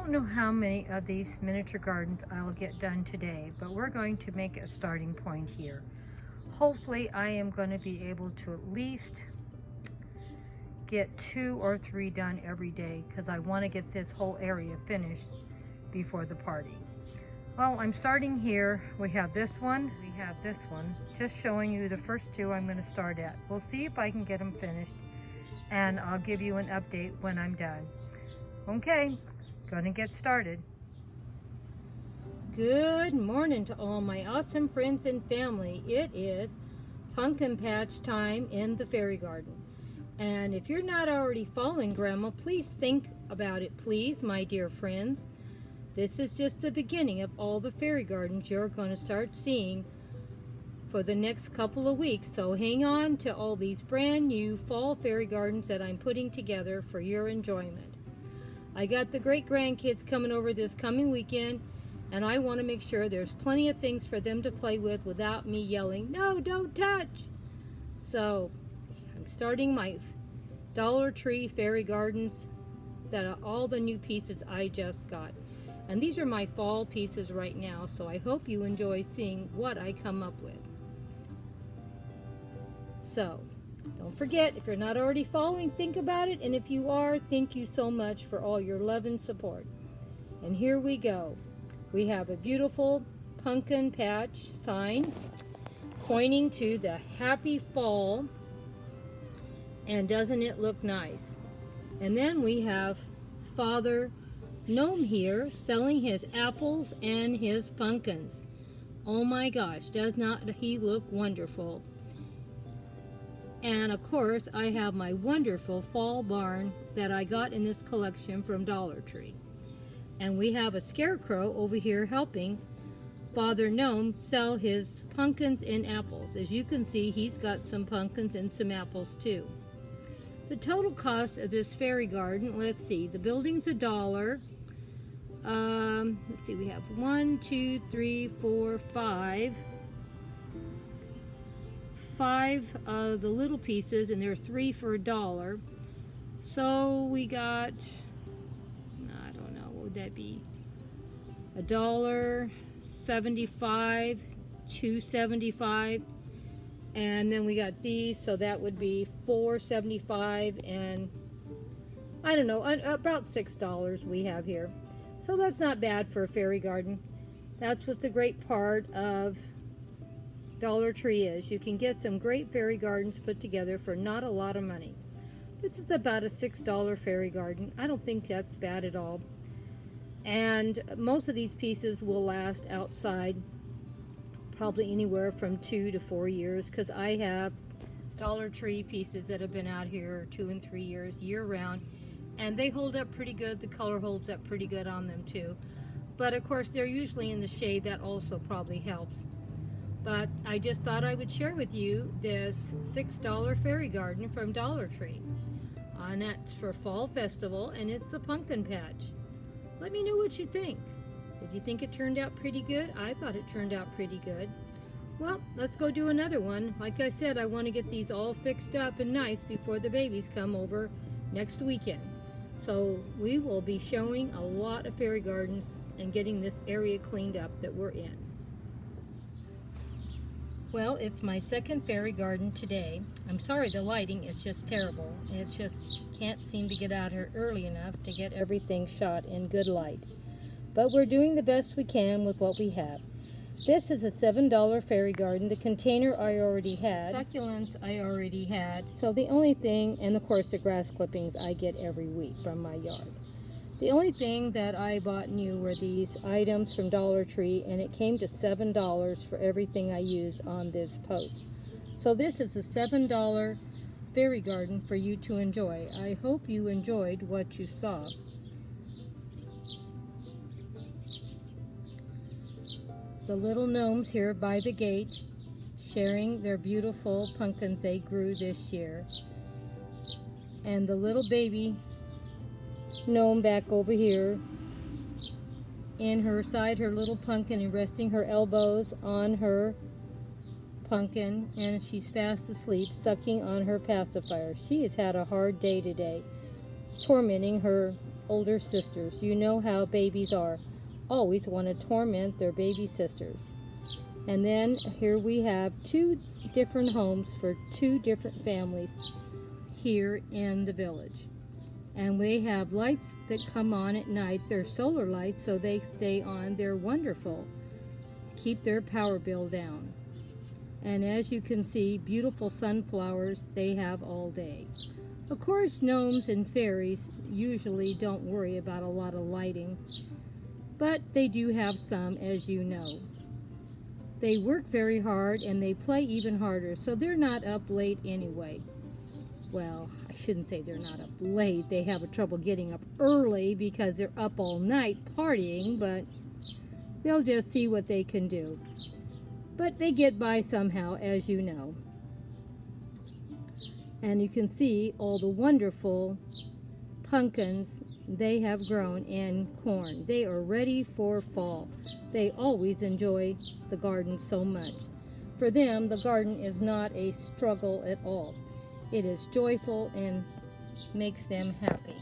don't know how many of these miniature gardens I'll get done today, but we're going to make a starting point here. Hopefully I am going to be able to at least get 2 or 3 done every day because I want to get this whole area finished before the party. Well, I'm starting here. We have this one, just showing you the first 2 I'm going to start at. We'll see if I can get them finished, and I'll give you an update when I'm done. Okay, gonna get started. Good morning to all my awesome friends and family. It is pumpkin patch time in the fairy garden. And if you're not already following Grandma, please think about it, please, my dear friends. This is just the beginning of all the fairy gardens you're going to start seeing for the next couple of weeks. So hang on to all these brand new fall fairy gardens that I'm putting together for your enjoyment. I got the great grandkids coming over this coming weekend, and I want to make sure there's plenty of things for them to play with without me yelling, "No, don't touch!" So I'm starting my Dollar Tree fairy gardens that are all the new pieces I just got. And these are my fall pieces right now, so I hope you enjoy seeing what I come up with. So, don't forget, if you're not already following, think about it. And if you are, thank you so much for all your love and support. And here we go. We have a beautiful pumpkin patch sign pointing to the happy fall. And doesn't it look nice? And then we have Father Gnome here selling his apples and his pumpkins. Oh my gosh, does not he look wonderful? And of course, I have my wonderful fall barn that I got in this collection from Dollar Tree. And we have a scarecrow over here helping Father Gnome sell his pumpkins and apples. As you can see, he's got some pumpkins and some apples too. The total cost of this fairy garden, let's see, the building's $1. Let's see, we have 1, 2, 3, 4, 5 of the little pieces, and there are 3 for $1. So we got, I don't know, what would that be? $1.75, $2.75, and then we got these, so that would be $4.75, and I don't know, about $6 we have here. So that's not bad for a fairy garden. That's what the great part of Dollar Tree is. You can get some great fairy gardens put together for not a lot of money. This is about a $6 fairy garden. I don't think that's bad at all. And most of these pieces will last outside probably anywhere from 2 to 4 years, because I have Dollar Tree pieces that have been out here 2 and 3 years year round. And they hold up pretty good. The color holds up pretty good on them too. But of course, they're usually in the shade. That also probably helps. But I just thought I would share with you this $6 fairy garden from Dollar Tree. And that's for Fall Festival, and it's the pumpkin patch. Let me know what you think. Did you think it turned out pretty good? I thought it turned out pretty good. Well, let's go do another one. Like I said, I want to get these all fixed up and nice before the babies come over next weekend. So we will be showing a lot of fairy gardens and getting this area cleaned up that we're in. Well, it's my second fairy garden today. I'm sorry the lighting is just terrible. It just can't seem to get out here early enough to get everything shot in good light. But we're doing the best we can with what we have. This is a $7 fairy garden. The container I already had. Succulents I already had. So the only thing, and of course the grass clippings I get every week from my yard. The only thing that I bought new were these items from Dollar Tree, and it came to $7 for everything I used on this post. So this is a $7 fairy garden for you to enjoy. I hope you enjoyed what you saw. The little gnomes here by the gate sharing their beautiful pumpkins they grew this year. And the little baby gnome back over here in her side, her little pumpkin, and resting her elbows on her pumpkin, and she's fast asleep, sucking on her pacifier. She has had a hard day today, tormenting her older sisters. You know how babies are. Always want to torment their baby sisters. And then here we have two different homes for two different families here in the village. And they have lights that come on at night. They're solar lights, so they stay on. They're wonderful to keep their power bill down. And as you can see, beautiful sunflowers they have all day. Of course, gnomes and fairies usually don't worry about a lot of lighting, but they do have some, as you know. They work very hard and they play even harder, so they're not up late anyway. Well, I shouldn't say they're not up late. They have trouble getting up early because they're up all night partying, but they'll just see what they can do. But they get by somehow, as you know. And you can see all the wonderful pumpkins they have grown in corn. They are ready for fall. They always enjoy the garden so much. For them, the garden is not a struggle at all. It is joyful and makes them happy.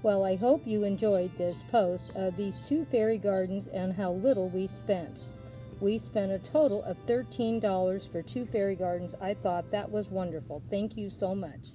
Well, I hope you enjoyed this post of these two fairy gardens and how little we spent. We spent a total of $13 for two fairy gardens. I thought that was wonderful. Thank you so much.